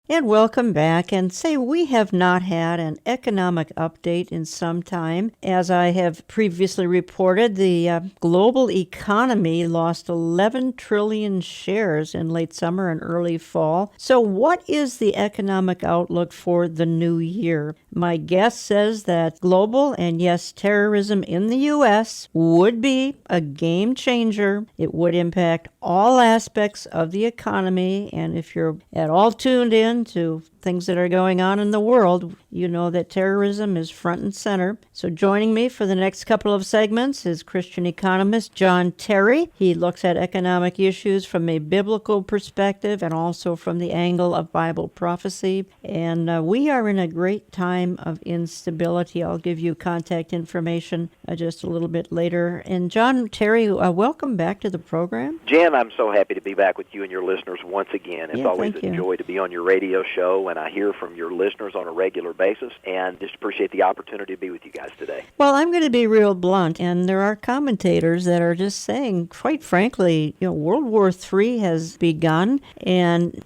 And welcome back. And say we have not had an economic update in some time. As I have previously reported, the global economy lost 11 trillion shares in late summer and early fall. So, what is the economic outlook for the new year? My guest says that global and yes, terrorism in the U.S. would be a game changer. It would impact all aspects of the economy. And if you're at all tuned in to things that are going on in the world, you know that terrorism is front and center. So joining me for the next couple of segments is Christian economist John Terry. He looks at economic issues from a biblical perspective and also from the angle of Bible prophecy. And we are in a great time of instability. I'll give you contact information just a little bit later. And John Terry, welcome back to the program. Jan, I'm so happy to be back with you and your listeners once again. It's always a you. joy to be on your radio show, and I hear from your listeners on a regular basis, and just appreciate the opportunity to be with you guys today. Well, I'm going to be real blunt, and there are commentators that are just saying, quite frankly, World War III has begun, and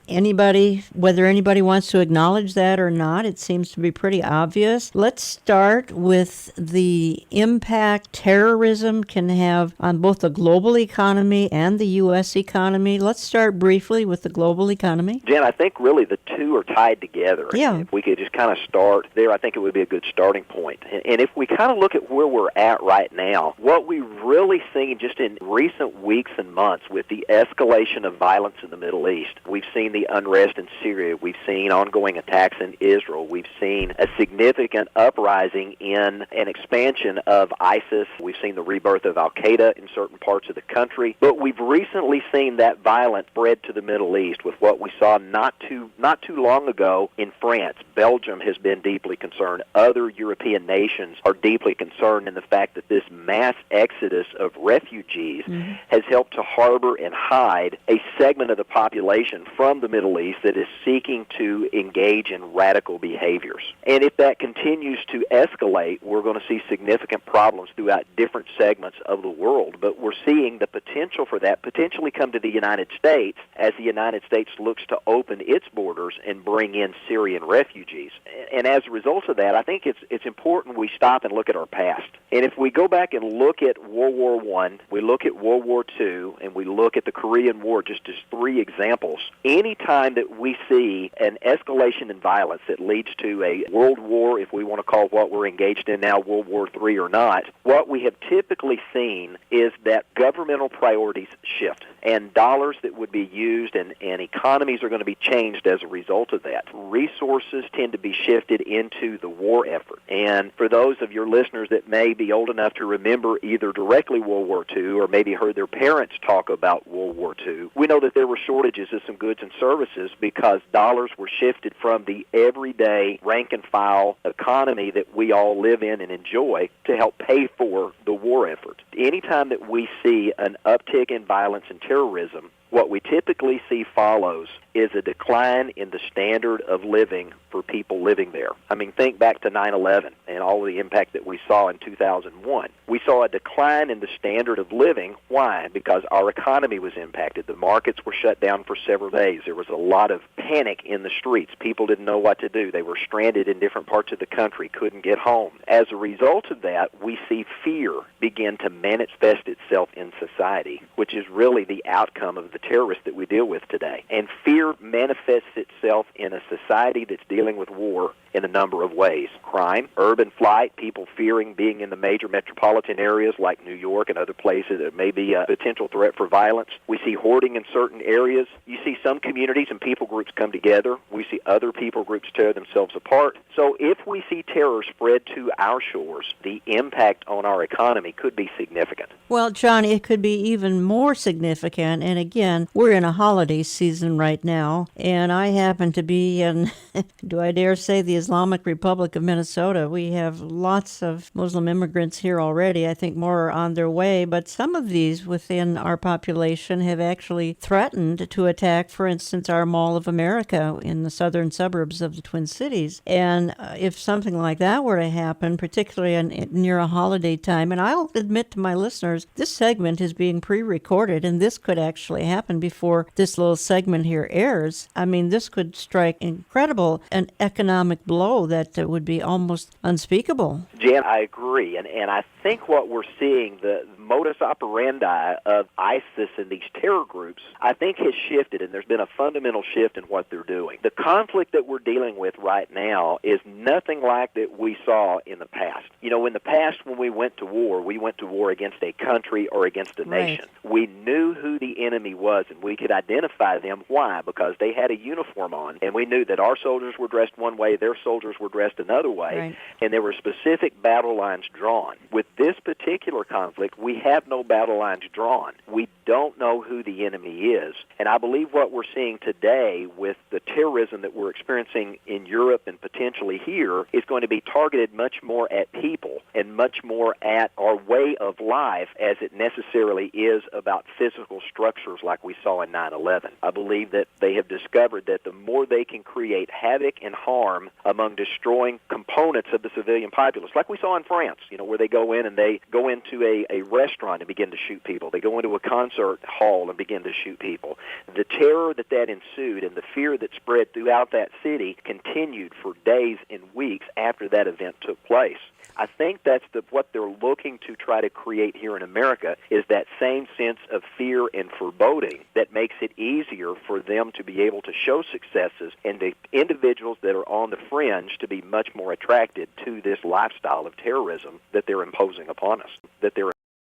whether anybody wants to acknowledge that or not, it seems to be pretty obvious. Let's start with the impact terrorism can have on both the global economy and the U.S. economy. Let's start briefly with the global economy. Jan, I think really the two are tied together. Yeah. If we could just kind of start there, I think it would be a good starting point. And if we kind of look at where we're at right now, what we've really seen just in recent weeks and months with the escalation of violence in the Middle East, we've seen the unrest in Syria, we've seen ongoing attacks in Israel, we've seen a significant uprising in an expansion of ISIS, we've seen the rebirth of Al-Qaeda in certain parts of the country, but we've recently seen that violence spread to the Middle East with what we saw not too long ago in France. Belgium has been deeply concerned. Other European nations are deeply concerned in the fact that this mass exodus of refugees has helped to harbor and hide a segment of the population from the Middle East that is seeking to engage in radical behaviors. And if that continues to escalate, we're going to see significant problems throughout different segments of the world. But we're seeing the potential for that potentially come to the United States as the United States looks to open its borders and bring in Syrian refugees. And as a result of that, I think it's important we stop and look at our past. And if we go back and look at World War I, we look at World War II, and we look at the Korean War, just as three examples, any time that we see an escalation in violence that leads to a world war, if we want to call what we're engaged in now World War III or not, what we have typically seen is that governmental priorities shift, and dollars that would be used and economies are going to be changed as a result of that. Resources tend to be shifted into the war effort. And for those of your listeners that may be old enough to remember either directly World War II or maybe heard their parents talk about World War II, we know that there were shortages of some goods and services because dollars were shifted from the everyday rank-and-file economy that we all live in and enjoy to help pay for the war effort. Anytime that we see an uptick in violence and terrorism, what we typically see follows is a decline in the standard of living for people living there. I mean, think back to 9/11 and all the impact that we saw in 2001. We saw a decline in the standard of living. Why? Because our economy was impacted. The markets were shut down for several days. There was a lot of panic in the streets. People didn't know what to do. They were stranded in different parts of the country, couldn't get home. As a result of that, we see fear begin to manifest itself in society, which is really the outcome of the terrorists that we deal with today. And fear manifests itself in a society that's dealing with war in a number of ways. Crime, urban flight, people fearing being in the major metropolitan areas like New York and other places that may be a potential threat for violence. We see hoarding in certain areas. You see some communities and people groups come together. We see other people groups tear themselves apart. So if we see terror spread to our shores, the impact on our economy could be significant. Well, John, it could be even more significant. And again, we're in a holiday season right now, and I happen to be in, do I dare say, the Islamic Republic of Minnesota. We We have lots of Muslim immigrants here already. I think more are on their way, but some of these within our population have actually threatened to attack, for instance, our Mall of America in the southern suburbs of the Twin Cities. And if something like that were to happen, particularly near a holiday time, and I'll admit to my listeners, this segment is being pre-recorded, and this could actually happen before this little segment here airs. I mean, this could strike an economic blow that would be almost unspeakable. Jan, I agree, and I think what we're seeing, the modus operandi of ISIS and these terror groups, I think has shifted, and there's been a fundamental shift in what they're doing. The conflict that we're dealing with right now is nothing like that we saw in the past. You know, in the past when we went to war against a country or against a nation. We knew who the enemy was, and we could identify them. Why? Because they had a uniform on, and we knew that our soldiers were dressed one way, their soldiers were dressed another way, and there were specific battle lines drawn. With this particular conflict, we have no battle lines drawn. We don't know who the enemy is, and I believe what we're seeing today with the terrorism that we're experiencing in Europe and potentially here is going to be targeted much more at people and much more at our way of life as it necessarily is about physical structures like we saw in 9/11. I believe that they have discovered that the more they can create havoc and harm among destroying components of the civilian populace, like we saw in France, you know, where they go in and they go into a restaurant and begin to shoot people. They go into a concert hall and begin to shoot people. The terror that ensued and the fear that spread throughout that city continued for days and weeks after that event took place. I think that's what they're looking to try to create here in America is that same sense of fear and foreboding that makes it easier for them to be able to show successes and the individuals that are on the fringe to be much more attracted to this lifestyle of terrorism that they're imposing upon us, that they're